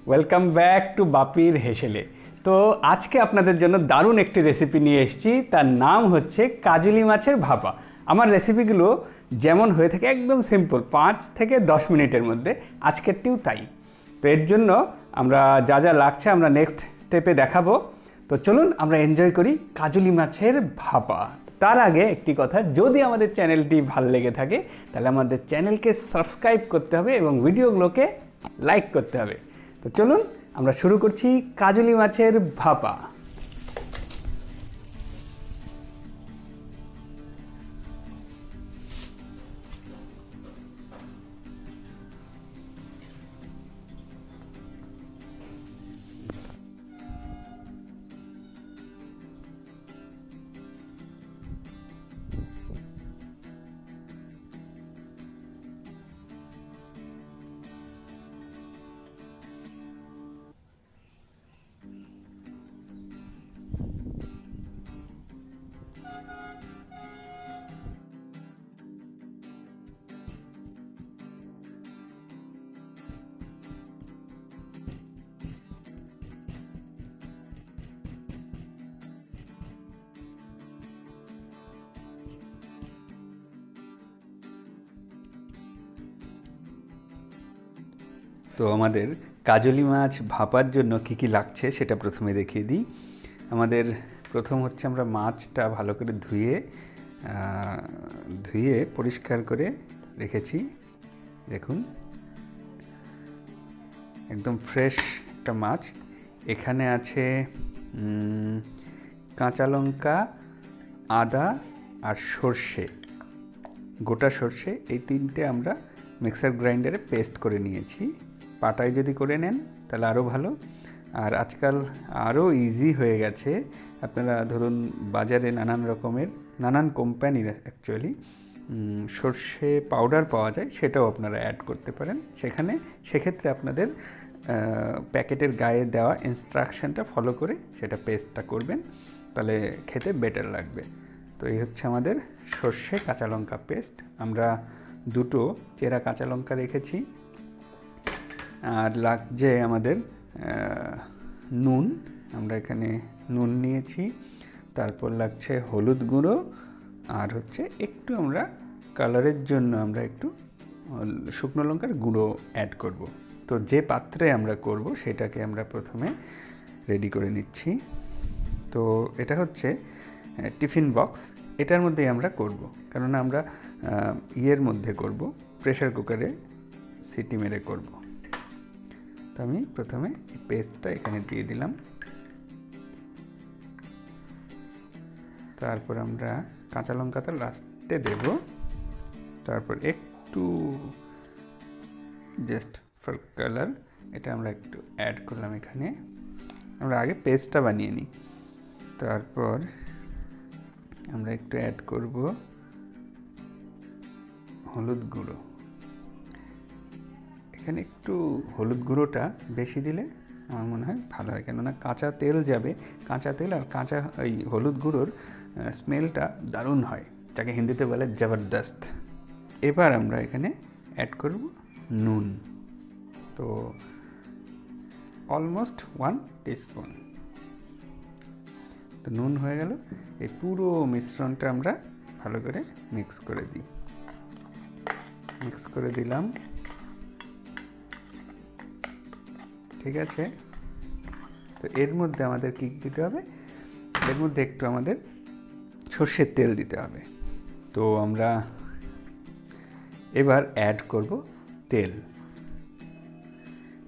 Welcome back to বাপির হেসেলে। তো আজকে আপনাদের জন্য দারুণ একটি রেসিপি নিয়ে এসেছি, তার নাম হচ্ছে কাজলি মাছের ভাপা। আমার রেসিপিগুলো যেমন হয়ে থাকে একদম সিম্পল, 5 থেকে 10 মিনিটের মধ্যে, আজকেরটিও তাই। তো এর জন্য আমরা যা যা লাগছে আমরা নেক্সট স্টেপে দেখাবো। তো চলুন আমরা এনজয় করি কাজলি মাছের ভাপা। তার আগে একটি কথা, যদি আমাদের চ্যানেলটি ভালো লেগে থাকে তাহলে আমাদের চ্যানেলকে সাবস্ক্রাইব করতে হবে এবং ভিডিওগুলোকে লাইক করতে হবে। তো চলুন আমরা শুরু করছি কাজলি মাছের ভাপা। তো আমাদের কাজলি মাছ ভাপার জন্য কি কি লাগছে সেটা প্রথমে দেখিয়ে দিই। আমাদের প্রথম হচ্ছে, আমরা মাছটা ভালো করে ধুয়ে পরিষ্কার করে রেখেছি। দেখুন, একদম ফ্রেশ একটা মাছ। এখানে আছে কাঁচা লঙ্কা, আদা আর সর্ষে, গোটা সর্ষে। এই তিনটে আমরা মিক্সার গ্রাইন্ডারে পেস্ট করে নিয়েছি। পাটায় যদি করে নেন তাহলে আরও ভালো। আর আজকাল আরও ইজি হয়ে গেছে, আপনারা ধরুন বাজারে নানান কোম্পানির অ্যাকচুয়ালি সর্ষে পাউডার পাওয়া যায়, সেটাও আপনারা অ্যাড করতে পারেন। সেক্ষেত্রে আপনাদের প্যাকেটের গায়ে দেওয়া ইনস্ট্রাকশানটা ফলো করে সেটা পেস্টটা করবেন, তাহলে খেতে বেটার লাগবে। তো এই হচ্ছে আমাদের সর্ষে কাঁচা লঙ্কা পেস্ট। আমরা দুটো চেরা কাঁচা লঙ্কা রেখেছি। আর লাগছে আমাদের নুন, আমরা এখানে নুন নিয়েছি। তারপর লাগছে হলুদ গুঁড়ো, আর হচ্ছে একটু আমরা কালারের জন্য আমরা একটু শুকনো লঙ্কার গুঁড়ো অ্যাড করব। তো যে পাত্রে আমরা করব সেটাকে আমরা প্রথমে রেডি করে নিচ্ছি। তো এটা হচ্ছে টিফিন বক্স, এটার মধ্যেই আমরা করব, কারণ আমরা ইয়ের মধ্যে করব, প্রেসার কুকারে সিটি মেরে করব। তো আমি প্রথমে পেস্টটা এখানে দিয়ে দিলাম। তারপর আমরা কাঁচা লঙ্কাটা লাস্টে দেব। তারপর একটু জাস্ট ফর কালার এটা আমরা একটু অ্যাড করলাম এখানে। আমরা আগে পেস্টটা বানিয়ে নিই, তারপর আমরা একটু অ্যাড করব হলুদ গুঁড়ো। এখানে একটু হলুদ গুঁড়োটা বেশি দিলে আমার মনে হয় ভালো হয়, কেননা কাঁচা তেল যাবে। কাঁচা তেল আর এই হলুদ গুঁড়োর স্মেলটা দারুণ হয়, যাকে হিন্দিতে বলে জবরদস্ত। এবার আমরা এখানে অ্যাড করব নুন। তো অলমোস্ট 1 টিস্পুন। তো নুন হয়ে গেল। এই পুরো মিশ্রণটা আমরা ভালো করে মিক্স করে দিলাম। ঠিক আছে। তো এর মধ্যে আমাদের কী দিতে হবে, এর মধ্যে একটু আমাদের সর্ষের তেল দিতে হবে। তো আমরা এবার অ্যাড করব তেল।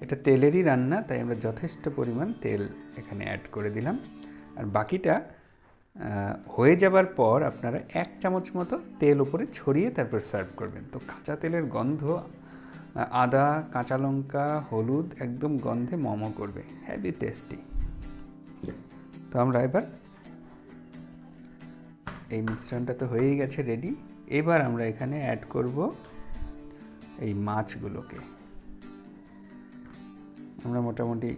এটা তেলেরই রান্না, তাই আমরা যথেষ্ট পরিমাণ তেল এখানে অ্যাড করে দিলাম। আর বাকিটা হয়ে যাবার পর আপনারা 1 চামচ মতো তেল উপরে ছড়িয়ে তারপর সার্ভ করবেন। তো কাঁচা তেলের গন্ধ, আদা, কাঁচা লঙ্কা, হলুদ একদম গন্ধে মমো করবে, হেভি টেস্টি। তো আমরা এবার এই মিশ্রণটা তো হয়েই গেছে রেডি। এবার আমরা এখানে অ্যাড করব এই মাছগুলোকে। আমরা মোটামুটি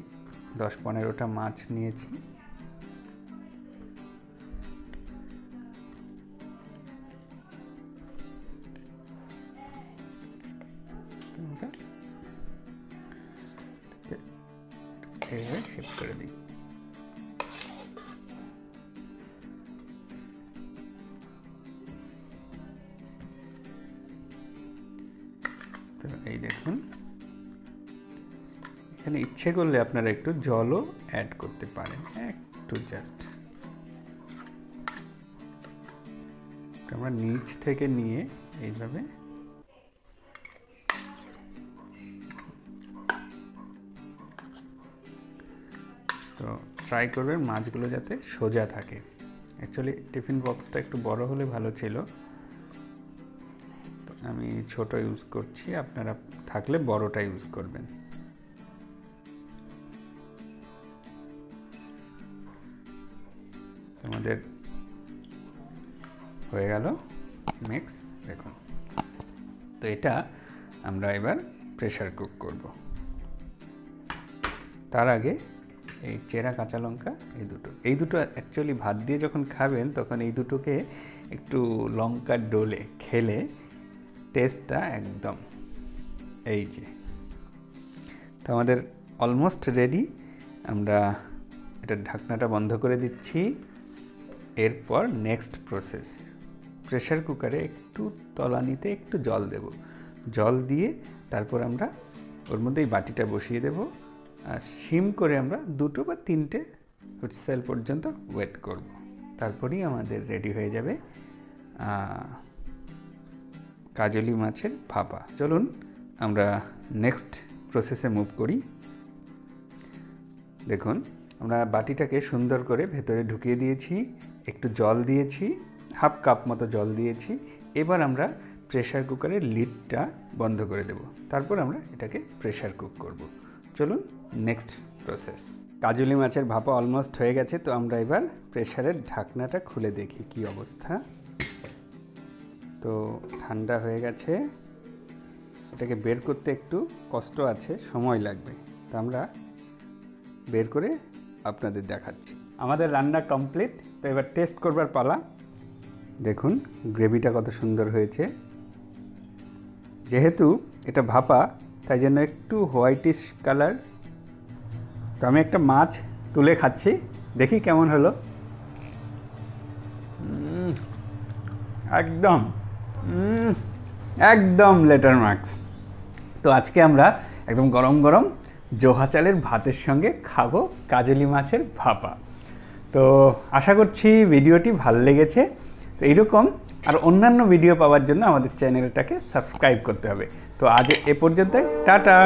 10-15টা মাছ নিয়েছি। এইভাবে শিফট করে দিই। তো এই দেখুন, এখানে ইচ্ছে করলে আপনারা একটু জলও অ্যাড করতে পারেন, একটু জাস্ট। আমরা নিচ থেকে নিয়ে এইভাবে তো ট্রাই করবেন মাছগুলো যাতে সোজা থাকে। অ্যাকচুয়ালি টিফিন বক্সটা একটু বড় হলে ভালো ছিল, তো আমি ছোট ইউজ করছি, আপনারা থাকলে বড়টা ইউজ করবেন। আমাদের হয়ে গেল মিক্স, দেখুন। তো এটা আমরা এবার প্রেসার কুক করব। তার আগে এই চেরা কাঁচা লঙ্কা এই দুটো অ্যাকচুয়ালি ভাত দিয়ে যখন খাবেন তখন এই দুটোকে একটু লঙ্কার ডোলে খেলে টেস্টটা একদম, এই যে। তো আমাদের অলমোস্ট রেডি। আমরা এটার ঢাকনাটা বন্ধ করে দিচ্ছি। এরপর নেক্সট প্রসেস, প্রেসার কুকারে একটু তলানিতে একটু জল দেব। জল দিয়ে তারপর আমরা ওর মধ্যে এই বাটিটা বসিয়ে দেব, আর সিম করে আমরা 2 বা 3টে হুইসেল পর্যন্ত ওয়েট করব। তারপরেই আমাদের রেডি হয়ে যাবে কাজলি মাছের ভাপা। চলুন আমরা নেক্সট প্রসেসে মুভ করি। দেখুন, আমরা বাটিটাকে সুন্দর করে ভেতরে ঢুকিয়ে দিয়েছি, একটু জল দিয়েছি, হাফ কাপ মতো জল দিয়েছি। এবার আমরা প্রেসার কুকারের লিডটা বন্ধ করে দেব, তারপর আমরা এটাকে প্রেসার কুক করব। চলুন নেক্সট প্রসেস। কাজলি মাছের ভাপা অলমোস্ট হয়ে গেছে। তো আমরা এবার প্রেসারের ঢাকনাটা খুলে দেখি কি অবস্থা। তো ঠান্ডা হয়ে গেছে, এটাকে বের করতে একটু কষ্ট আছে, সময় লাগবে। তো আমরা বের করে আপনাদের দেখাচ্ছি। আমাদের রান্না কমপ্লিট। তো এবার টেস্ট করবার পালা। দেখুন গ্রেভিটা কত সুন্দর হয়েছে। যেহেতু এটা ভাপা তাই জন্য একটু হোয়াইটিশ কালার। তো আমি একটা মাছ তুলে খাচ্ছি, দেখি কেমন হলো। একদম একদম লেটার মার্কস। তো আজকে আমরা একদম গরম গরম জোহা চালের ভাতের সঙ্গে খাবো কাজলি মাছের ভাপা। তো আশা করছি ভিডিওটি ভালো লেগেছে। তো এইরকম আর অন্যান্য ভিডিও পাওয়ার জন্য আমাদের চ্যানেলটাকে সাবস্ক্রাইব করতে হবে। তো আজ এ পর্যন্ত, টাটা।